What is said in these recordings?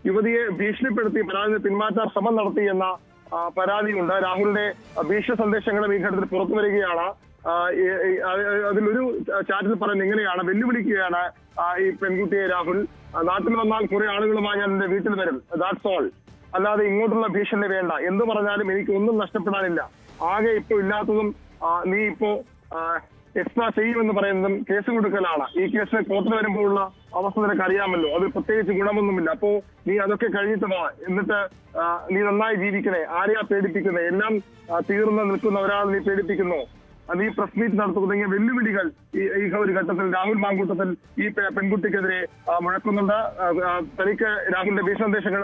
യുവതിയെ ഭീഷണിപ്പെടുത്തി പരാതി പിന്മാറ്റാൻ ശ്രമം നടത്തി എന്ന പരാതിയുണ്ട്. രാഹുലിന്റെ ഭീഷണി സന്ദേശങ്ങളും ഈ ഘട്ടത്തിൽ പുറത്തു വരികയാണ്. അതിലൊരു ചാറ്റിൽ പറയുന്നത് ഇങ്ങനെയാണ്: വെല്ലുവിളിക്കുകയാണ് ഈ പെൺകുട്ടിയെ രാഹുൽ. നാട്ടിൽ വന്നാൽ കുറെ ആളുകളുമായി ഞാൻ എന്റെ വീട്ടിൽ വരും, ദാറ്റ്സ് ഓൾ. അല്ലാതെ ഇങ്ങോട്ടുള്ള ഭീഷണി വേണ്ട. എന്ത് പറഞ്ഞാലും എനിക്ക് ഒന്നും നഷ്ടപ്പെടാനില്ല. ആകെ ഇപ്പൊ ഇല്ലാത്തതും നീ ഇപ്പോ എക്സ്ട്രാ ചെയ്യുമെന്ന് പറയുന്നതും കേസ് കൊടുക്കലാണ്. ഈ കേസ് കോർട്ടിൽ വരുമ്പോഴുള്ള അവസ്ഥ നിനക്ക് അറിയാമല്ലോ. അത് പ്രത്യേകിച്ച് ഗുണമൊന്നുമില്ല. അപ്പോ നീ അതൊക്കെ കഴിഞ്ഞിട്ട് വാ. എന്നിട്ട് നീ നന്നായി ജീവിക്കണേ. ആരെയാ പേടിപ്പിക്കുന്നേ? എല്ലാം തീർന്ന് നിൽക്കുന്ന ഒരാൾ നീ പേടിപ്പിക്കുന്നു. നീ പ്രസ് മീറ്റ് നടത്തുക തുടങ്ങിയ വെല്ലുവിളികൾ ഈ ഒരു ഘട്ടത്തിൽ രാഹുൽ മാങ്കൂട്ടത്തിൽ ഈ പെൺകുട്ടിക്കെതിരെ മുഴക്കുന്നുണ്ട്. തനിക്ക് രാഹുലിന്റെ ഭീഷണി സന്ദേശങ്ങൾ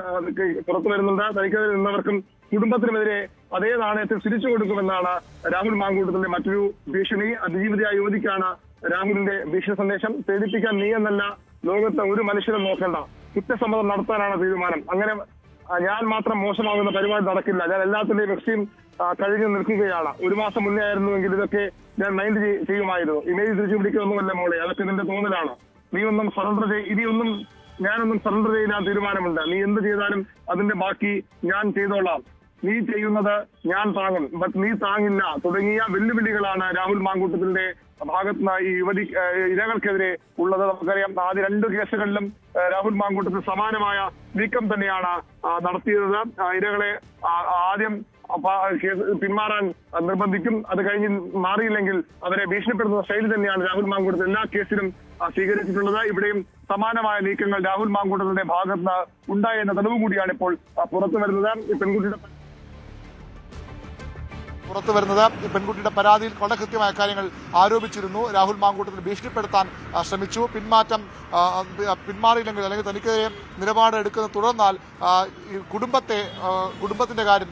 പുറത്തു വരുന്നുണ്ട്. തനിക്കെതിരെ നിന്നവർക്കും കുടുംബത്തിനുമെതിരെ അതേ നാണയത്തിൽ തിരിച്ചു കൊടുക്കുമെന്നാണ് രാഹുൽ മാങ്കൂട്ടത്തിന്റെ മറ്റൊരു ഭീഷണി. അതിജീവിതയായ യുവതിക്കാണ് രാഹുലിന്റെ ഭീഷണി സന്ദേശം. പേടിപ്പിക്കാൻ നീ എന്നല്ല, ലോകത്ത് ഒരു മനുഷ്യനെ നോക്കണ്ട. കുറ്റസമ്മതം നടത്താനാണ് തീരുമാനം. അങ്ങനെ ഞാൻ മാത്രം മോശമാകുന്ന പരിപാടി നടക്കില്ല. ഞാൻ എല്ലാത്തിന്റെയും വ്യക്തിയും കഴിഞ്ഞു നിൽക്കുകയാണ്. ഒരു മാസം മുന്നേ ആയിരുന്നുവെങ്കിൽ ഇതൊക്കെ ഞാൻ മൈൻഡ് ചെയ്യുമായിരുന്നു. ഇമേജ് തിരിച്ചു പിടിക്കുന്നൊന്നുമല്ല മോളെ, അതൊക്കെ നിന്റെ തോന്നലാണ്. നീ ഒന്നും സറണ്ടർ ഇനിയൊന്നും ഞാനൊന്നും സറണ്ടർ ചെയ്യാൻ തീരുമാനമുണ്ട്. നീ എന്ത് ചെയ്താലും അതിന്റെ ബാക്കി ഞാൻ ചെയ്തോളാം. നീ ചെയ്യുന്നത് ഞാൻ താങ്ങും, ബട്ട് നീ താങ്ങില്ല തുടങ്ങിയ വെല്ലുവിളികളാണ് രാഹുൽ മാങ്കൂട്ടത്തിന്റെ ഭാഗത്തുനിന്ന് ഈ ഇരകൾക്കെതിരെ ഉള്ളത്. നമുക്കറിയാം, ആദ്യ 2 കേസുകളിലും രാഹുൽ മാങ്കൂട്ടത്തിൽ സമാനമായ നീക്കം തന്നെയാണ് നടത്തിയത്. ഇരകളെ ആദ്യം പിന്മാറാൻ നിർബന്ധിക്കും. അത് കഴിഞ്ഞ് മാറിയില്ലെങ്കിൽ അവരെ ഭീഷണിപ്പെടുത്തുന്ന ശൈലി തന്നെയാണ് രാഹുൽ മാങ്കൂട്ടത്തിൽ എല്ലാ കേസിലും സ്വീകരിച്ചിട്ടുള്ളത്. ഇവിടെയും സമാനമായ നീക്കങ്ങൾ രാഹുൽ മാങ്കൂട്ടത്തിന്റെ ഭാഗത്ത് ഉണ്ടായി എന്ന തെളിവ് കൂടിയാണ് ഇപ്പോൾ പുറത്തു വരുന്നത്. പെൺകുട്ടിയുടെ പരാതിയിൽ വളരെ കൃത്യമായ കാര്യങ്ങൾ ആരോപിച്ചിരുന്നു. രാഹുൽ മാങ്കൂട്ടത്തിൽ ഭീഷണിപ്പെടുത്താൻ ശ്രമിച്ചു. പിന്മാറിയില്ലെങ്കിൽ അല്ലെങ്കിൽ തനിക്കെതിരെ നിലപാട് എടുക്കുന്ന തുടർന്നാൽ കുടുംബത്തിന്റെ കാര്യം,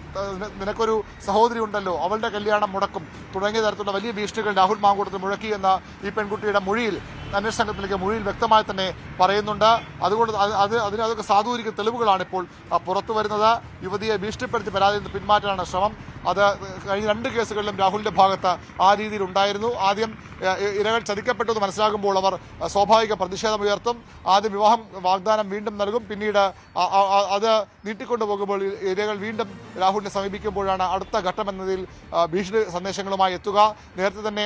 നിനക്കൊരു സഹോദരി ഉണ്ടല്ലോ, അവളുടെ കല്യാണം മുടക്കും തുടങ്ങിയ തരത്തിലുള്ള വലിയ ഭീഷണികൾ രാഹുൽ മാങ്കൂട്ടത്തിൽ മുഴക്കിയെന്ന് ഈ പെൺകുട്ടിയുടെ മൊഴിയിൽ, അന്വേഷണ സംഘത്തിലേക്ക് മൊഴിയിൽ വ്യക്തമായി തന്നെ പറയുന്നുണ്ട്. അതുകൊണ്ട് അതൊക്കെ സാധൂരിക്കുന്ന തെളിവുകളാണ് ഇപ്പോൾ പുറത്തു വരുന്നത്. യുവതിയെ ഭീഷണിപ്പെടുത്തി പരാതിയിൽ നിന്ന് പിന്മാറ്റാനാണ് ശ്രമം. അത് കഴിഞ്ഞ 2 കേസുകളിലും രാഹുലിന്റെ ഭാഗത്ത് ആ രീതിയിൽ ഉണ്ടായിരുന്നു. ആദ്യം ഇരകൾ ചതിക്കപ്പെട്ടെന്ന് മനസ്സിലാകുമ്പോൾ അവർ സ്വാഭാവിക പ്രതിഷേധമുയർത്തും. ആദ്യം വിവാഹം വാഗ്ദാനം വീണ്ടും നൽകും. പിന്നീട് അത് നീട്ടിക്കൊണ്ടു പോകുമ്പോൾ ഇരകൾ വീണ്ടും രാഹുലിനെ സമീപിക്കുമ്പോഴാണ് അടുത്ത ഘട്ടം എന്നതിൽ ഭീഷണി സന്ദേശങ്ങളുമായി എത്തുക. നേരത്തെ തന്നെ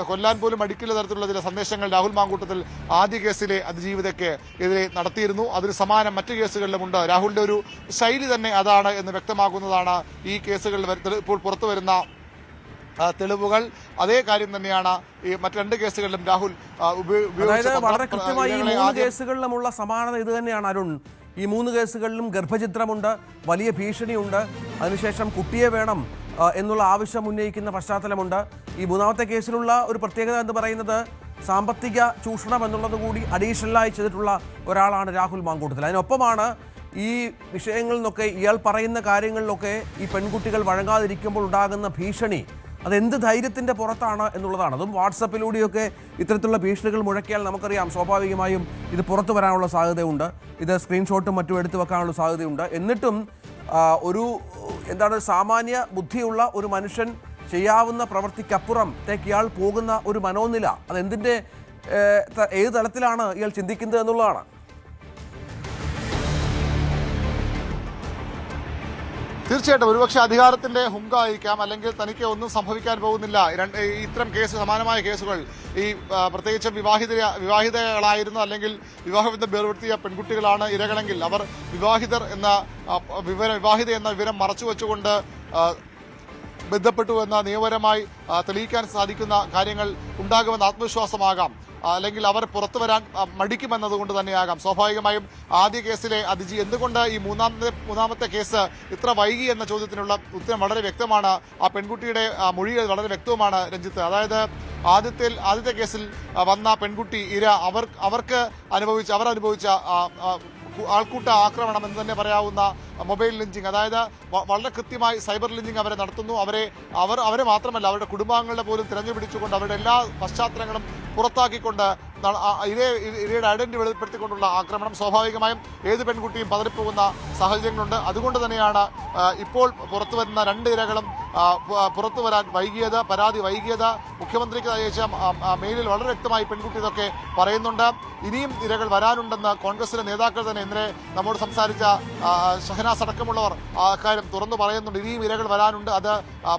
കൊല്ലാൻ പോലും മടിക്കുന്ന തരത്തിലുള്ള ചില സന്ദേശങ്ങൾ രാഹുൽ മാങ്കൂട്ടത്തിൽ ആദ്യ കേസിലെ അതിജീവിതയ്ക്ക് എതിരെ നടത്തിയിരുന്നു. അതിന് സമാനം മറ്റു കേസുകളിലുമുണ്ട്. രാഹുലിന്റെ ഒരു ശൈലി തന്നെ അതാണ് എന്ന് വ്യക്തമാക്കുന്നതാണ് ഈ കേസുകളിൽ ഇപ്പോൾ പുറത്തു വരുന്ന തെളിവുകൾ. അതേ കാര്യം തന്നെയാണ് ഈ മറ്റ് 2 കേസുകളിലും രാഹുൽ വളരെ കൃത്യമായി ഈ 3 കേസുകളിലുമുള്ള സമാനത ഇത് തന്നെയാണ് അരുൺ. ഈ 3 കേസുകളിലും ഗർഭചിത്രമുണ്ട്, വലിയ ഭീഷണിയുണ്ട്, അതിനുശേഷം കുട്ടിയെ വേണം എന്നുള്ള ആവശ്യം ഉന്നയിക്കുന്ന പശ്ചാത്തലമുണ്ട്. ഈ 3ാമത്തെ കേസിലുള്ള ഒരു പ്രത്യേകത എന്ന് പറയുന്നത് സാമ്പത്തിക ചൂഷണം എന്നുള്ളത് കൂടി അഡീഷണലായി ചെയ്തിട്ടുള്ള ഒരാളാണ് രാഹുൽ മാങ്കൂട്ടത്തിൽ. അതിനൊപ്പമാണ് ഈ വിഷയങ്ങളിൽ നിന്നൊക്കെ, ഇയാൾ പറയുന്ന കാര്യങ്ങളിലൊക്കെ ഈ പെൺകുട്ടികൾ വഴങ്ങാതിരിക്കുമ്പോൾ ഉണ്ടാകുന്ന ഭീഷണി അതെന്ത് ധൈര്യത്തിൻ്റെ പുറത്താണ് എന്നുള്ളതാണ്. അതും വാട്സപ്പിലൂടെയൊക്കെ ഇത്തരത്തിലുള്ള ഭീഷണികൾ മുഴക്കിയാൽ നമുക്കറിയാം സ്വാഭാവികമായും ഇത് പുറത്തു വരാനുള്ള സാധ്യതയുണ്ട്. ഇത് സ്ക്രീൻഷോട്ടും മറ്റും എടുത്തു വെക്കാനുള്ള സാധ്യതയുണ്ട്. എന്നിട്ടും സാമാന്യ ബുദ്ധിയുള്ള ഒരു മനുഷ്യൻ ചെയ്യാവുന്ന പ്രവൃത്തിക്കപ്പുറത്തേക്ക് ഇയാൾ പോകുന്ന ഒരു മനോനില, അതെന്തിൻ്റെ ഏത് തലത്തിലാണ് ഇയാൾ ചിന്തിക്കുന്നത് എന്നുള്ളതാണ്. തീർച്ചയായിട്ടും ഒരുപക്ഷെ അധികാരത്തിന്റെ ഹുങ്കായിരിക്കാം, അല്ലെങ്കിൽ തനിക്ക് ഒന്നും സംഭവിക്കാൻ പോകുന്നില്ല. ഇത്തരം സമാനമായ കേസുകൾ ഈ പ്രത്യേകിച്ച് വിവാഹിതകളായിരുന്ന അല്ലെങ്കിൽ വിവാഹബന്ധം വേർപെടുത്തിയ പെൺകുട്ടികളാണ് ഇരകളെങ്കിൽ അവർ വിവാഹിത എന്ന വിവരം മറച്ചു വെച്ചുകൊണ്ട് ബന്ധപ്പെട്ടു എന്ന നിയമപരമായി തെളിയിക്കാൻ സാധിക്കുന്ന കാര്യങ്ങൾ ഉണ്ടാകുമെന്ന ആത്മവിശ്വാസമാകാം, അല്ലെങ്കിൽ അവർ പുറത്തു വരാൻ മടിക്കുമെന്നതുകൊണ്ട് തന്നെയാകാം. സ്വാഭാവികമായും ആദ്യ കേസിലെ എന്തുകൊണ്ട് ഈ മൂന്നാമത്തെ കേസ് ഇത്ര വൈകി എന്ന ചോദ്യത്തിനുള്ള ഉത്തരം വളരെ വ്യക്തമാണ്. ആ പെൺകുട്ടിയുടെ മൊഴികൾ വളരെ വ്യക്തവുമാണ് രഞ്ജിത്ത്. അതായത് ആദ്യത്തെ കേസിൽ വന്ന പെൺകുട്ടി ഇര അവർ അനുഭവിച്ച ആൾക്കൂട്ട ആക്രമണം എന്ന് തന്നെ പറയാവുന്ന മൊബൈൽ ലിഞ്ചിങ്, അതായത് വളരെ കൃത്യമായി സൈബർ ലിഞ്ചിങ് അവരെ നടത്തുന്നു. അവരെ മാത്രമല്ല അവരുടെ കുടുംബാംഗങ്ങളെ പോലും തിരഞ്ഞുപിടിച്ചുകൊണ്ട് അവരുടെ എല്ലാ പശ്ചാത്തലങ്ങളും പുറത്താക്കിക്കൊണ്ട് ഇരയുടെ ഐഡന്റിറ്റി വെളിപ്പെടുത്തിക്കൊണ്ടുള്ള ആക്രമണം. സ്വാഭാവികമായും ഏത് പെൺകുട്ടിയും പതറിപ്പോകുന്ന സാഹചര്യങ്ങളുണ്ട്. അതുകൊണ്ട് തന്നെയാണ് ഇപ്പോൾ പുറത്തു വരുന്ന 2 ഇരകളും പുറത്തു വരാൻ വൈകിയത്, പരാതി വൈകിയത്, മുഖ്യമന്ത്രിക്ക് അയച്ച മെയിലിൽ വളരെ വ്യക്തമായി പെൺകുട്ടി ഇതൊക്കെ പറയുന്നുണ്ട്. ഇനിയും ഇരകൾ വരാനുണ്ടെന്ന് കോൺഗ്രസിലെ നേതാക്കൾ തന്നെ ഇന്നലെ നമ്മോട് സംസാരിച്ച ഷഹനാസ് അടക്കമുള്ളവർ അക്കാര്യം തുറന്നു പറയുന്നുണ്ട്. ഇനിയും ഇരകൾ വരാനുണ്ട്. അത്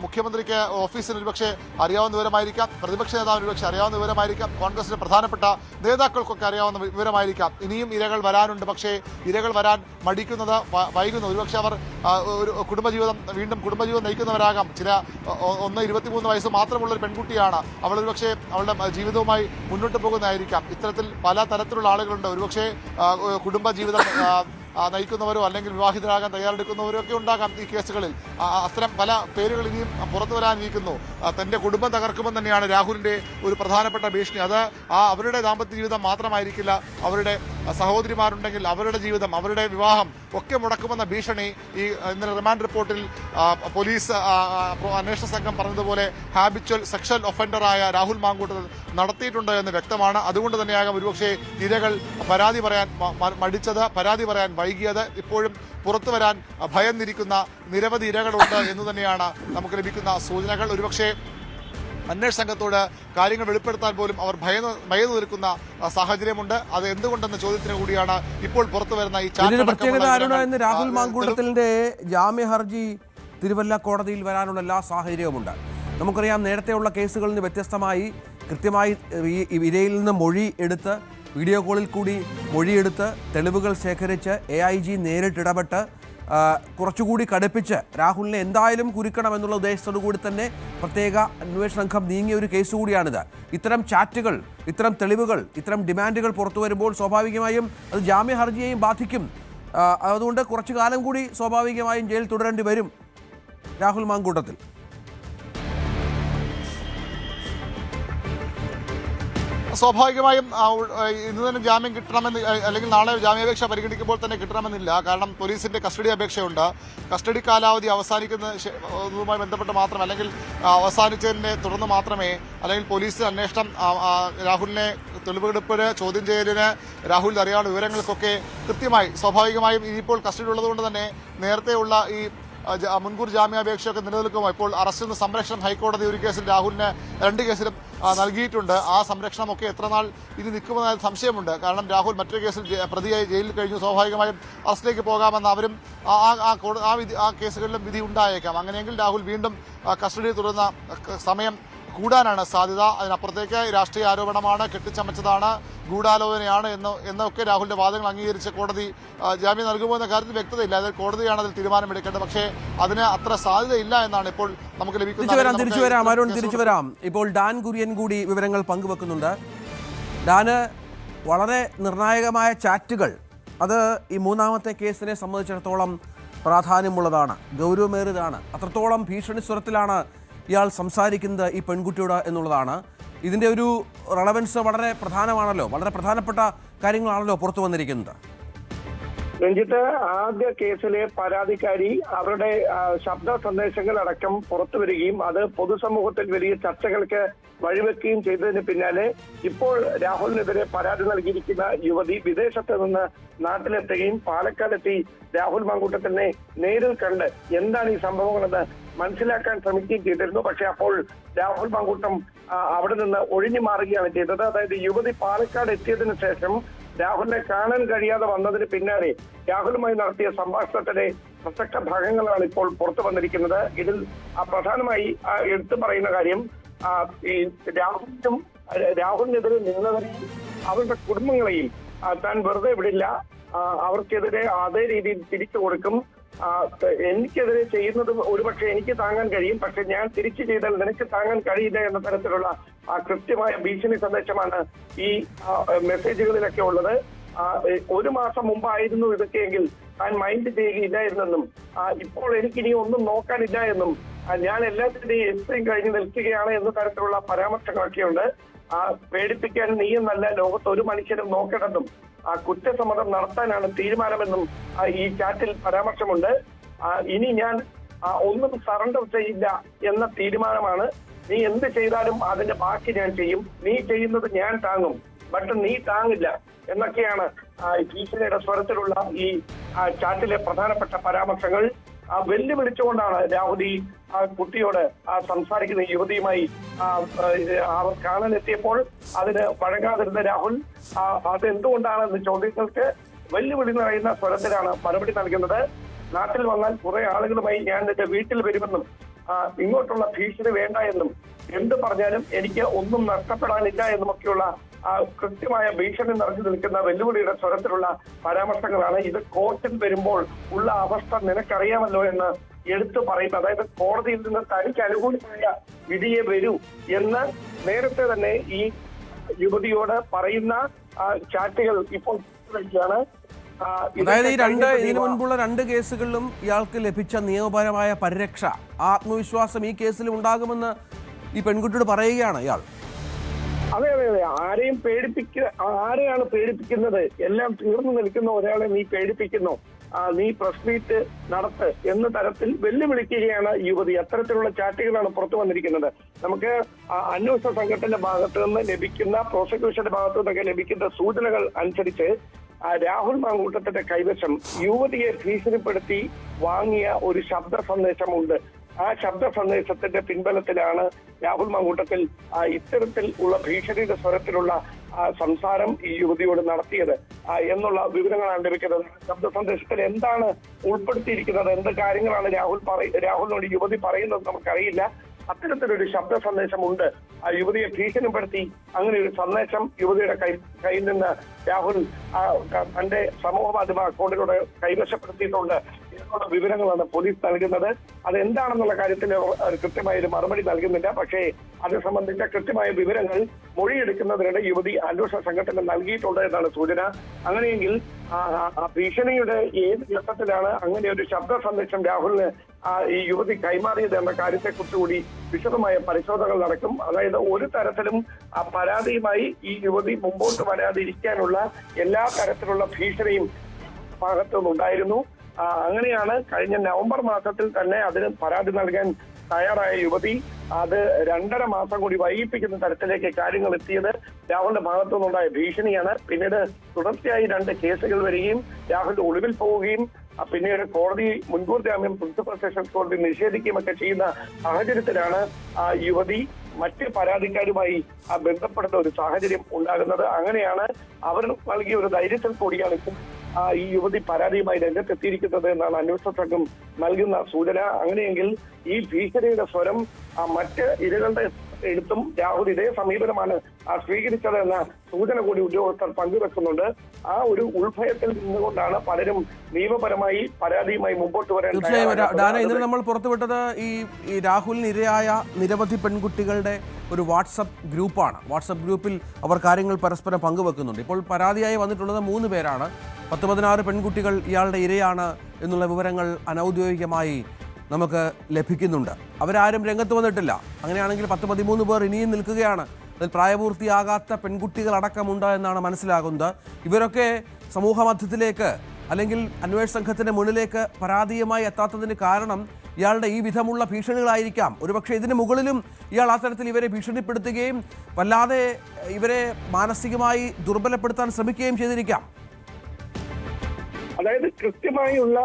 മുഖ്യമന്ത്രിക്ക് ഓഫീസിന് ഒരുപക്ഷെ അറിയാവുന്ന വിവരമായിരിക്കാം, പ്രതിപക്ഷ നേതാവിന് ഒരുപക്ഷെ അറിയാവുന്ന വിവരമായിരിക്കാം, കോൺഗ്രസിലെ പ്രധാനപ്പെട്ട നേതാക്കൾക്കൊക്കെ അറിയാവുന്ന വിവരമായിരിക്കാം. ഇനിയും ഇരകൾ വരാനുണ്ട്. പക്ഷേ ഇരകൾ വരാൻ മടിക്കുന്നത്, വൈകുന്നു. ഒരുപക്ഷെ അവർ ഒരു കുടുംബജീവിതം നയിക്കുന്നവരാകാം. 23 വയസ്സ് മാത്രമുള്ള ഒരു പെൺകുട്ടിയാണ്. അവൾ ഒരുപക്ഷെ അവളുടെ ജീവിതവുമായി മുന്നോട്ട് പോകുന്നതായിരിക്കാം. ഇത്തരത്തിൽ പല തരത്തിലുള്ള ആളുകളുണ്ട്. ഒരുപക്ഷെ കുടുംബജീവിതം നയിക്കുന്നവരോ അല്ലെങ്കിൽ വിവാഹിതരാകാൻ തയ്യാറെടുക്കുന്നവരോ ഒക്കെ ഉണ്ടാകാം ഈ കേസുകളിൽ. അത്തരം പല പേരുകൾ ഇനിയും പുറത്തു വരാനിരിക്കുന്നു. തന്റെ കുടുംബം തകർക്കുമെന്ന് തന്നെയാണ് രാഹുലിന്റെ ഒരു പ്രധാനപ്പെട്ട ഭീഷണി. അത് അവരുടെ ദാമ്പത്യ ജീവിതം മാത്രമായിരിക്കില്ല, അവരുടെ സഹോദരിമാരുണ്ടെങ്കിൽ അവരുടെ ജീവിതം, അവരുടെ വിവാഹം ഒക്കെ മുടക്കുമെന്ന ഭീഷണി ഈ ഇന്നലെ റിമാൻഡ് റിപ്പോർട്ടിൽ പോലീസ് അന്വേഷണ സംഘം പറഞ്ഞതുപോലെ ഹാബിച്വൽ സെക്ഷൽ ഒഫൻഡറായ രാഹുൽ മാങ്കൂട്ടത്തിൽ നടത്തിയിട്ടുണ്ട് എന്ന് വ്യക്തമാണ്. അതുകൊണ്ട് തന്നെയാകാം ഒരുപക്ഷെ ഇരകൾ പരാതി പറയാൻ മടിച്ചത്, പരാതി പറയാൻ വൈകിയത്. ഇപ്പോഴും പുറത്തു വരാൻ ഭയന്നിരിക്കുന്ന നിരവധി ഇരകളുണ്ട് എന്ന് തന്നെയാണ് നമുക്ക് ലഭിക്കുന്ന സൂചനകൾ. ഒരുപക്ഷെ അന്വേഷണ സംഘത്തോട് കാര്യങ്ങൾ വെളിപ്പെടുത്താൻ പോലും അവർ ഭയന്നു നിൽക്കുന്ന സാഹചര്യമുണ്ട്. അത് എന്തുകൊണ്ടെന്ന ചോദ്യത്തിന് കൂടിയാണ് ഇപ്പോൾ പുറത്തു വരുന്ന ഈ പ്രത്യേകത. രാഹുൽ മാങ്കൂട്ടത്തിന്റെ ജാമ്യ ഹർജി തിരുവല്ല കോടതിയിൽ വരാനുള്ള എല്ലാ സാഹചര്യവുമുണ്ട്. നമുക്കറിയാം, നേരത്തെയുള്ള കേസുകളിൽ നിന്ന് വ്യത്യസ്തമായി കൃത്യമായി ഇരയിൽ നിന്ന് മൊഴി എടുത്ത്, വീഡിയോ കോളിൽ കൂടി മൊഴിയെടുത്ത്, തെളിവുകൾ ശേഖരിച്ച് AIG നേരിട്ടിടപെട്ട് കുറച്ചുകൂടി കടുപ്പിച്ച് രാഹുലിനെ എന്തായാലും കുരുക്കണമെന്നുള്ള ഉദ്ദേശത്തോടു കൂടി തന്നെ പ്രത്യേക അന്വേഷണ സംഘം നീങ്ങിയ ഒരു കേസ് കൂടിയാണിത്. ഇത്തരം ചാറ്റുകൾ, ഇത്തരം തെളിവുകൾ, ഇത്തരം ഡിമാൻഡുകൾ പുറത്തു വരുമ്പോൾ സ്വാഭാവികമായും അത് ജാമ്യ ഹർജിയെയും ബാധിക്കും. അതുകൊണ്ട് കുറച്ചു കാലം കൂടി സ്വാഭാവികമായും ജയിൽ തുടരേണ്ടി വരും രാഹുൽ മാങ്കൂട്ടത്തിൽ. സ്വാഭാവികമായും ഇന്ന് തന്നെ ജാമ്യം കിട്ടണമെന്ന്, അല്ലെങ്കിൽ നാളെ ജാമ്യാപേക്ഷ പരിഗണിക്കുമ്പോൾ തന്നെ കിട്ടണമെന്നില്ല. കാരണം പോലീസിന്റെ കസ്റ്റഡി അപേക്ഷയുണ്ട്. കസ്റ്റഡി കാലാവധി അവസാനിക്കുന്നതുമായി ബന്ധപ്പെട്ട് മാത്രം, അല്ലെങ്കിൽ അവസാനിച്ചതിനെ തുടർന്ന് മാത്രമേ, അല്ലെങ്കിൽ പോലീസ് അന്വേഷണം രാഹുലിനെ തെളിവെടുപ്പിന്, ചോദ്യം ചെയ്യലിന്, രാഹുലിന് അറിയാവുന്ന വിവരങ്ങൾക്കൊക്കെ കൃത്യമായി, സ്വാഭാവികമായും ഇനിയിപ്പോൾ കസ്റ്റഡി ഉള്ളതുകൊണ്ട് തന്നെ നേരത്തെയുള്ള ഈ മുൻകൂർ ജാമ്യാപേക്ഷയൊക്കെ നിലനിൽക്കുമോ? ഇപ്പോൾ അറസ്റ്റിൽ നിന്ന് സംരക്ഷണം ഹൈക്കോടതി ഒരു കേസിൽ രാഹുലിന് 2 കേസിലും നൽകിയിട്ടുണ്ട്. ആ സംരക്ഷണമൊക്കെ എത്ര നാൾ ഇനി നിൽക്കുമെന്ന സംശയമുണ്ട്. കാരണം രാഹുൽ മറ്റൊരു കേസിൽ പ്രതിയായി ജയിലിൽ കഴിഞ്ഞു. സ്വാഭാവികമായും അറസ്റ്റിലേക്ക് പോകാമെന്ന് അവരും ആ കേസുകളിലും വിധി ഉണ്ടായേക്കാം. അങ്ങനെയെങ്കിൽ രാഹുൽ വീണ്ടും കസ്റ്റഡിയിൽ തുടരുന്ന സമയം കൂടാനാണ് സാധ്യത. അതിനപ്പുറത്തേക്ക് രാഷ്ട്രീയ ആരോപണമാണ്, കെട്ടിച്ചമച്ചതാണ്, ഗൂഢാലോചനയാണ് എന്നൊക്കെ രാഹുലിന്റെ വാദങ്ങൾ അംഗീകരിച്ച് കോടതി ജാമ്യം നൽകുമോ എന്ന കാര്യത്തിൽ വ്യക്തതയില്ല. അതിൽ കോടതിയാണ് അതിൽ തീരുമാനമെടുക്കേണ്ടത്. പക്ഷേ അതിന് അത്ര സാധ്യതയില്ല എന്നാണ് ഇപ്പോൾ നമുക്ക് ലഭിക്കുന്നത്. തിരിച്ചു വരാം. ഇപ്പോൾ ഡാൻ കുര്യൻ കൂടി വിവരങ്ങൾ പങ്കുവെക്കുന്നുണ്ട്. ഡാന്, വളരെ നിർണായകമായ ചാറ്റുകൾ, അത് ഈ മൂന്നാമത്തെ കേസിനെ സംബന്ധിച്ചിടത്തോളം പ്രാധാന്യമുള്ളതാണ്, ഗൗരവമേറിയതാണ്. അത്രത്തോളം ഭീഷണി സ്വരത്തിലാണ് ഇയാൾ സംസാരിക്കുന്നത് ഈ പെൺകുട്ടിയോട് എന്നുള്ളതാണ്. ഇതിൻ്റെ ഒരു റെലവൻസ് വളരെ പ്രധാനമാണല്ലോ, വളരെ പ്രധാനപ്പെട്ട കാര്യങ്ങളാണല്ലോ പുറത്തു വന്നിരിക്കുന്നത്. രഞ്ജിത്ത്, ആദ്യ കേസിലെ പരാതിക്കാരി അവരുടെ ശബ്ദ സന്ദേശങ്ങൾ അടക്കം പുറത്തു വരികയും അത് പൊതുസമൂഹത്തിൽ വലിയ ചർച്ചകൾക്ക് വഴിവെക്കുകയും ചെയ്തതിന് പിന്നാലെ ഇപ്പോൾ രാഹുലിനെതിരെ പരാതി നൽകിയിരിക്കുന്ന യുവതി വിദേശത്ത് നിന്ന് നാട്ടിലെത്തുകയും പാലക്കാടെത്തി രാഹുൽ മാങ്കൂട്ടത്തിനെ നേരിൽ കണ്ട് എന്താണ് ഈ സംഭവങ്ങളെന്ന് മനസ്സിലാക്കാൻ ശ്രമിക്കുകയും ചെയ്തിരുന്നു. പക്ഷെ അപ്പോൾ രാഹുൽ മാങ്കൂട്ടം അവിടെ നിന്ന് ഒഴിഞ്ഞു മാറുകയാണ് ചെയ്തത്. അതായത് യുവതി പാലക്കാട് എത്തിയതിനു ശേഷം രാഹുലിനെ കാണാൻ കഴിയാതെ വന്നതിന് പിന്നാലെ രാഹുലുമായി നടത്തിയ സംഭാഷണത്തിലെ പ്രസക്ത ഭാഗങ്ങളാണ് ഇപ്പോൾ പുറത്തു വന്നിരിക്കുന്നത്. ഇതിൽ പ്രധാനമായി എടുത്തു പറയുന്ന കാര്യം, ഈ രാഹുലിനെതിരെ നിന്നവരെയും അവരുടെ കുടുംബങ്ങളെയും താൻ വെറുതെ വിടില്ല, അവർക്കെതിരെ അതേ രീതിയിൽ തിരിച്ചു കൊടുക്കും. എനിക്കെതിരെ ചെയ്യുന്നത് ഒരുപക്ഷെ എനിക്ക് താങ്ങാൻ കഴിയും, പക്ഷെ ഞാൻ തിരിച്ചു ചെയ്താൽ നിനക്ക് താങ്ങാൻ കഴിയില്ല എന്ന തരത്തിലുള്ള കൃത്യമായ ഭീഷണി സന്ദേശമാണ് ഈ മെസ്സേജുകളിലൊക്കെ ഉള്ളത്. 1 മാസം മുമ്പായിരുന്നു ഇതൊക്കെയെങ്കിൽ താൻ മൈൻഡ് ചെയ്യുകയില്ലായിരുന്നെന്നും ഇപ്പോൾ എനിക്കിനി ഒന്നും നോക്കാനില്ല എന്നും ഞാൻ എല്ലാത്തിന്റെയും എത്രയും കഴിഞ്ഞ് നിൽക്കുകയാണ് എന്ന തരത്തിലുള്ള പരാമർശങ്ങളൊക്കെയുണ്ട്. പേടിപ്പിക്കാൻ നീയെന്നല്ല ലോകത്ത് ഒരു മനുഷ്യനും നോക്കണമെന്നും കുറ്റസമ്മതം നടത്താനാണ് തീരുമാനമെന്നും ഈ ചാറ്റിൽ പരാമർശമുണ്ട്. ഇനി ഞാൻ ഒന്നും സറണ്ടർ ചെയ്യില്ല എന്ന തീരുമാനമാണ്. നീ എന്ത് ചെയ്താലും അതിന്റെ ബാക്കി ഞാൻ ചെയ്യും, നീ ചെയ്യുന്നത് ഞാൻ താങ്ങും, ബട്ട് നീ താങ്ങില്ല എന്നൊക്കെയാണ് ഭീഷണിയുടെ സ്വരത്തിലുള്ള ഈ ചാറ്റിലെ പ്രധാനപ്പെട്ട പരാമർശങ്ങൾ. വെല്ലുവിളിച്ചുകൊണ്ടാണ് രാഹുൽ ഈ കുട്ടിയോട് സംസാരിക്കുന്ന യുവതിയുമായി അവർ കാണാനെത്തിയപ്പോൾ അതിന് വഴങ്ങാതിരുന്ന രാഹുൽ അതെന്തുകൊണ്ടാണെന്ന് ചോദ്യങ്ങൾക്ക് വെല്ലുവിളി നിറയുന്ന സ്വരത്തിലാണ് മറുപടി നൽകുന്നത്. നാട്ടിൽ വന്നാൽ കുറെ ആളുകളുമായി ഞാൻ എന്റെ വീട്ടിൽ വരുമെന്നും ഇങ്ങോട്ടുള്ള ഭീഷണി വേണ്ട എന്നും എന്ത് പറഞ്ഞാലും എനിക്ക് ഒന്നും നഷ്ടപ്പെടാനില്ല എന്നുമൊക്കെയുള്ള കൃത്യമായ ഭീഷണി നിറഞ്ഞു നിൽക്കുന്ന വെല്ലുവിളിയുടെ സ്വരത്തിലുള്ള പരാമർശങ്ങളാണ്. ഇത് കോർട്ടിൽ വരുമ്പോൾ ഉള്ള അവസ്ഥ നിനക്കറിയാമല്ലോ എന്ന് എടുത്തു പറയുന്നത്. അതായത് കോടതിയിൽ നിന്ന് തനിക്ക് അനുകൂലമായ വിധിയെ വരൂ എന്ന് നേരത്തെ തന്നെ ഈ യുവതിയോട് പറയുന്ന ചാറ്റുകൾ ഇപ്പോൾ വയ്ക്കുകയാണ്. അതായത് ഇതിനു മുൻപുള്ള 2 കേസുകളിലും ഇയാൾക്ക് ലഭിച്ച നിയമപരമായ പരിരക്ഷ, ആത്മവിശ്വാസം ഈ കേസിലും ഉണ്ടാകുമെന്ന് ഈ പെൺകുട്ടിയോട് പറയുകയാണ് ഇയാൾ. അതെ അതെ അതെ, ആരെയാണ് പേടിപ്പിക്കുന്നത്? എല്ലാം തീർന്നു നിൽക്കുന്ന ഒരാളെ നീ പേടിപ്പിക്കുന്നു, നീ പ്രസ് മീറ്റ് നടത്ത് എന്ന തരത്തിൽ വെല്ലുവിളിക്കുകയാണ് യുവതി. അത്തരത്തിലുള്ള ചാറ്റുകളാണ് പുറത്തു വന്നിരിക്കുന്നത്. നമുക്ക് അന്വേഷണ സംഘത്തിന്റെ ഭാഗത്തു നിന്ന് ലഭിക്കുന്ന, പ്രോസിക്യൂഷന്റെ ഭാഗത്തു നിന്നൊക്കെ ലഭിക്കുന്ന സൂചനകൾ അനുസരിച്ച് രാഹുൽ മാങ്കൂട്ടത്തിന്റെ കൈവശം യുവതിയെ ഭീഷണിപ്പെടുത്തി വാങ്ങിയ ഒരു ശബ്ദ സന്ദേശമുണ്ട്. ആ ശബ്ദ സന്ദേശത്തിന്റെ പിൻബലത്തിലാണ് രാഹുൽ മാങ്കൂട്ടത്തിൽ ഇത്തരത്തിൽ ഉള്ള ഭീഷണിയുടെ സ്വരത്തിലുള്ള സംസാരം ഈ യുവതിയോട് നടത്തിയത് എന്നുള്ള വിവരങ്ങളാണ് ലഭിക്കുന്നത്. ശബ്ദ സന്ദേശത്തിൽ എന്താണ് ഉൾപ്പെടുത്തിയിരിക്കുന്നത്, എന്ത് കാര്യങ്ങളാണ് രാഹുലിനോട് യുവതി പറയുന്നത് നമുക്കറിയില്ല. അത്തരത്തിലൊരു ശബ്ദ സന്ദേശമുണ്ട്. ആ യുവതിയെ ഭീഷണിപ്പെടുത്തി അങ്ങനെ ഒരു സന്ദേശം യുവതിയുടെ കയ്യിൽ നിന്ന് രാഹുൽ തന്റെ സമൂഹ മാധ്യമ അക്കൗണ്ടിലൂടെ കൈവശപ്പെടുത്തിയിട്ടുണ്ട് എന്നുള്ള വിവരങ്ങളാണ് പോലീസ് നൽകുന്നത്. അതെന്താണെന്നുള്ള കാര്യത്തിൽ കൃത്യമായ ഒരു മറുപടി നൽകുന്നില്ല. പക്ഷേ അത് സംബന്ധിച്ച കൃത്യമായ വിവരങ്ങൾ മൊഴിയെടുക്കുന്നതിനിടെ യുവതി അന്വേഷണ സംഘത്തിന് നൽകിയിട്ടുണ്ട് എന്നാണ് സൂചന. അങ്ങനെയെങ്കിൽ ഭീഷണിയുടെ ഏത് ഘട്ടത്തിലാണ് അങ്ങനെ ഒരു ശബ്ദ സന്ദേശം രാഹുലിന് ഈ യുവതി കൈമാറിയത് എന്ന കാര്യത്തെക്കുറിച്ച് കൂടി വിശദമായ പരിശോധനകൾ നടക്കും. അതായത് ഒരു തരത്തിലും പരാതിയുമായി ഈ യുവതി മുമ്പോട്ട് വരാതിരിക്കാനുള്ള എല്ലാ തരത്തിലുള്ള ഭീഷണിയും ഭാഗത്തുനിന്നുണ്ടായിരുന്നു. അങ്ങനെയാണ് കഴിഞ്ഞ നവംബർ മാസത്തിൽ തന്നെ അതിന് പരാതി നൽകാൻ തയ്യാറായ യുവതി അത് 2.5 മാസം കൂടി വൈകിപ്പിക്കുന്ന തരത്തിലേക്ക് കാര്യങ്ങൾ എത്തിയത് രാഹുലിന്റെ ഭാഗത്തു നിന്നുണ്ടായ ഭീഷണിയാണ്. പിന്നീട് തുടർച്ചയായി 2 കേസുകൾ വരികയും രാഹുൽ ഒളിവിൽ പോവുകയും പിന്നീട് കോടതി മുൻകൂർ ജാമ്യം പ്രിൻസിപ്പൽ സെഷൻസ് കോടതി നിഷേധിക്കുകയും ഒക്കെ ചെയ്യുന്ന സാഹചര്യത്തിലാണ് യുവതി മറ്റ് പരാതിക്കാരുമായി ബന്ധപ്പെടുന്ന ഒരു സാഹചര്യം ഉണ്ടാകുന്നത്. അങ്ങനെയാണ് അവർ നൽകിയ ഒരു ധൈര്യത്തിൽ കൂടിയാണ് ഇപ്പോൾ ഈ യുവതി പരാതിയുമായി രംഗത്തെത്തിയിരിക്കുന്നത് എന്നാണ് അന്വേഷണ സംഘം നൽകുന്ന സൂചന. അങ്ങനെയെങ്കിൽ ഈ ഭീഷണിയുടെ സ്വരം മറ്റ് ഇരകളുടെ എടുത്തും രാഹുൽ ഇതേ സമീപനമാണ് സ്വീകരിച്ചത് എന്ന സൂചന കൂടി ഉദ്യോഗസ്ഥർ പങ്കുവെക്കുന്നുണ്ട്. ആ ഒരു ഉൾഭയത്തിൽ നിന്നുകൊണ്ടാണ് പലരും നിയമപരമായി പരാതിയുമായി മുമ്പോട്ട് വരാൻ. തീർച്ചയായും ഇന്നലെ നമ്മൾ പുറത്തുവിട്ടത് ഈ രാഹുലിന് ഇരയായ നിരവധി പെൺകുട്ടികളുടെ ഒരു വാട്സപ്പ് ഗ്രൂപ്പാണ്. വാട്സപ്പ് ഗ്രൂപ്പിൽ അവർ കാര്യങ്ങൾ പരസ്പരം പങ്കുവെക്കുന്നുണ്ട്. ഇപ്പോൾ പരാതിയായി വന്നിട്ടുള്ളത് 3 പേരാണ്. 16 പെൺകുട്ടികൾ ഇയാളുടെ ഇരയാണ് എന്നുള്ള വിവരങ്ങൾ അനൗദ്യോഗികമായി നമുക്ക് ലഭിക്കുന്നുണ്ട്. അവരാരും രംഗത്ത് വന്നിട്ടില്ല. അങ്ങനെയാണെങ്കിൽ 10-13 പേർ ഇനിയും നിൽക്കുകയാണ്. അതിൽ പ്രായപൂർത്തിയാകാത്ത പെൺകുട്ടികളടക്കമുണ്ട് എന്നാണ് മനസ്സിലാകുന്നത്. ഇവരൊക്കെ സമൂഹ മധ്യത്തിലേക്ക് അല്ലെങ്കിൽ അന്വേഷണ സംഘത്തിൻ്റെ മുന്നിലേക്ക് പരാതിയുമായി എത്താത്തതിന് കാരണം ഇയാളുടെ ഈ വിധമുള്ള ഭീഷണികളായിരിക്കാം. ഒരുപക്ഷെ ഇതിന് മുകളിലും ഇയാൾ അത്തരത്തിൽ ഇവരെ ഭീഷണിപ്പെടുത്തുകയും വല്ലാതെ ഇവരെ മാനസികമായി ദുർബലപ്പെടുത്താൻ ശ്രമിക്കുകയും ചെയ്തിരിക്കാം. അതായത് കൃത്യമായുള്ള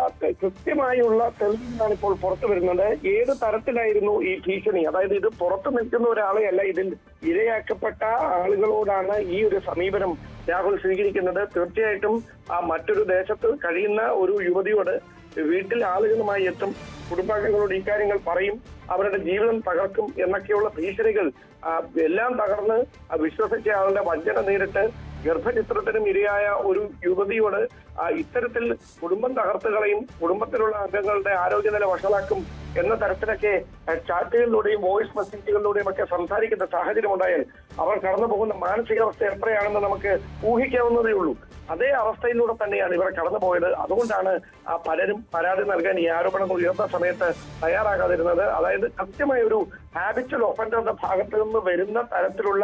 തെളിവുകളാണ് ഇപ്പോൾ പുറത്തു വരുന്നത്. ഏത് തരത്തിലായിരുന്നു ഈ ഭീഷണി? അതായത് ഇത് പുറത്തു നിൽക്കുന്ന ഒരാളെയല്ല, ഇതിൽ ഇരയാക്കപ്പെട്ട ആളുകളോടാണ് ഈ ഒരു സമീപനം രാഹുൽ സ്വീകരിക്കുന്നത്. തീർച്ചയായിട്ടും മറ്റൊരു ദേശത്ത് കഴിയുന്ന ഒരു യുവതിയോട് വീട്ടിൽ ആളുകളുമായി എത്തും, കുടുംബാംഗങ്ങളോട് ഇക്കാര്യങ്ങൾ പറയും, അവരുടെ ജീവിതം തകർക്കും എന്നൊക്കെയുള്ള ഭീഷണികൾ എല്ലാം തകർന്ന് വിശ്വസിച്ച ആളുടെ വഞ്ചന നേരിട്ട് ഗർഭചിത്രത്തിനും ഇരയായ ഒരു യുവതിയോട് ഇത്തരത്തിൽ കുടുംബം തകർത്തുകളെയും കുടുംബത്തിലുള്ള അംഗങ്ങളുടെ ആരോഗ്യനില വഷളാക്കും എന്ന തരത്തിലൊക്കെ ചാറ്റുകളിലൂടെയും വോയിസ് മെസ്സേജുകളിലൂടെയും ഒക്കെ സംസാരിക്കുന്ന സാഹചര്യം ഉണ്ടായാൽ അവർ കടന്നു പോകുന്ന മാനസികാവസ്ഥ എത്രയാണെന്ന് നമുക്ക് ഊഹിക്കാവുന്നതേ ഉള്ളൂ. അതേ അവസ്ഥയിലൂടെ തന്നെയാണ് ഇവർ കടന്നുപോയത്. അതുകൊണ്ടാണ് പലരും പരാതി നൽകാൻ ഈ ആരോപണങ്ങൾ ഉയർന്ന സമയത്ത് തയ്യാറാകാതിരുന്നത്. അതായത് കൃത്യമായ ഒരു ഹാബിച്വൽ ഒഫൻഡറുടെ ഭാഗത്ത് നിന്ന് വരുന്ന തരത്തിലുള്ള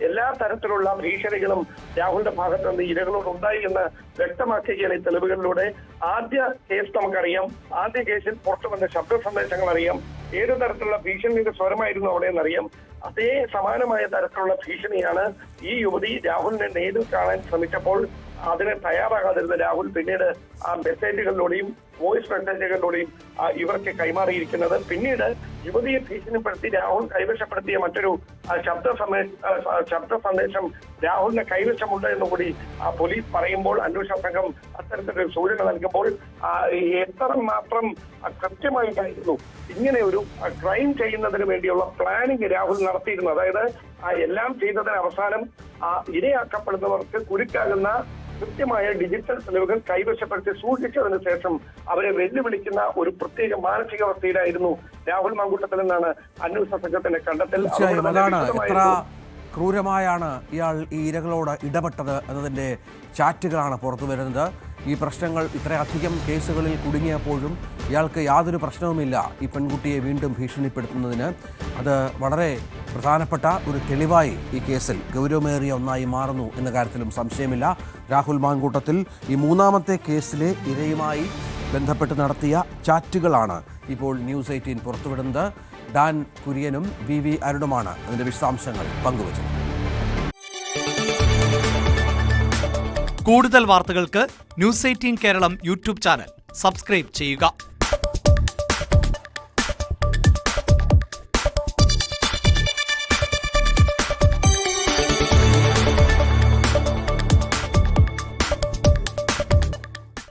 എല്ലാ തരത്തിലുള്ള ഭീഷണികളും രാഹുലിന്റെ ഭാഗത്ത് നിന്ന് ഇരകളോട് ഉണ്ടായി എന്ന് വ്യക്തമാക്കുകയാണ് ഈ തെളിവുകളിലൂടെ. ആദ്യ കേസ് നമുക്കറിയാം. ആദ്യ കേസിൽ പുറത്തു വന്ന ശബ്ദ സന്ദേശങ്ങൾ അറിയാം. ഏതു തരത്തിലുള്ള ഭീഷണിയുടെ സ്വരമായിരുന്നു അവിടെ എന്നറിയാം. അതേ സമാനമായ തരത്തിലുള്ള ഭീഷണിയാണ് ഈ യുവതി രാഹുലിനെ നേരിൽ കാണാൻ ശ്രമിച്ചപ്പോൾ അതിന് തയ്യാറാകാതിരുന്ന രാഹുൽ പിന്നീട് ആ മെസ്സേജുകളിലൂടെയും വോയിസ് മെസ്സേജുകളിലൂടെയും ഇവർക്ക് കൈമാറിയിരിക്കുന്നത്. പിന്നീട് യുവതിയെ ഭീഷണിപ്പെടുത്തി രാഹുൽ കൈവശപ്പെടുത്തിയ മറ്റൊരു ശബ്ദ സന്ദേശം രാഹുലിന്റെ കൈവശമുണ്ട് എന്നുകൂടി പോലീസ് പറയുമ്പോൾ, അന്വേഷണ സംഘം അത്തരത്തിലൊരു സൂചന നൽകുമ്പോൾ എത്രമാത്രം കൃത്യമായിട്ടായിരുന്നു ഇങ്ങനെ ഒരു ക്രൈം ചെയ്യുന്നതിന് വേണ്ടിയുള്ള പ്ലാനിങ് രാഹുൽ നടത്തിയിരുന്നു. അതായത് എല്ലാം ചെയ്തതിന് അവസാനം ഇരയാക്കപ്പെടുന്നവർക്ക് കുരുക്കാകുന്ന കൃത്യമായ ഡിജിറ്റൽ തെളിവുകൾ കൈവശപ്പെടുത്തി സൂക്ഷിച്ചതിന് ശേഷം അവരെ വെല്ലുവിളിക്കുന്ന ഒരു പ്രത്യേക മാനസികാവസ്ഥയിലായിരുന്നു രാഹുൽ മാങ്കൂട്ടത്തിൽ എന്നാണ് അന്വേഷണ സംഘത്തിന്റെ കണ്ടെത്തൽ. തീർച്ചയായും അതാണ് എത്ര ക്രൂരമായാണ് ഇയാൾ ഈ ഇരകളോട് ഇടപെട്ടത് എന്നതിൻ്റെ ചാറ്റുകളാണ് പുറത്തു വരുന്നത്. ഈ പ്രശ്നങ്ങൾ ഇത്രയധികം കേസുകളിൽ കുടുങ്ങിയപ്പോഴും ഇയാൾക്ക് യാതൊരു പ്രശ്നവുമില്ല ഈ പെൺകുട്ടിയെ വീണ്ടും ഭീഷണിപ്പെടുത്തുന്നതിന്. അത് വളരെ പ്രധാനപ്പെട്ട ഒരു തെളിവായി ഈ കേസിൽ ഗൗരവമേറിയ ഒന്നായി മാറുന്നു എന്ന കാര്യത്തിലും സംശയമില്ല. രാഹുൽ മാങ്കൂട്ടത്തിൽ ഈ മൂന്നാമത്തെ കേസിലെ ഇരയുമായി ബന്ധപ്പെട്ട് നടത്തിയ ചാറ്റുകളാണ് ഇപ്പോൾ ന്യൂസ് 18 പുറത്തുവിടുന്നത്. ഡാൻ കുര്യനും വി അരുണുമാണ് അതിൻ്റെ വിശദാംശങ്ങൾ പങ്കുവച്ചത്. കൂടുതൽ വാർത്തകൾക്ക് news 18 Keralam YouTube channel subscribe ചെയ്യുക.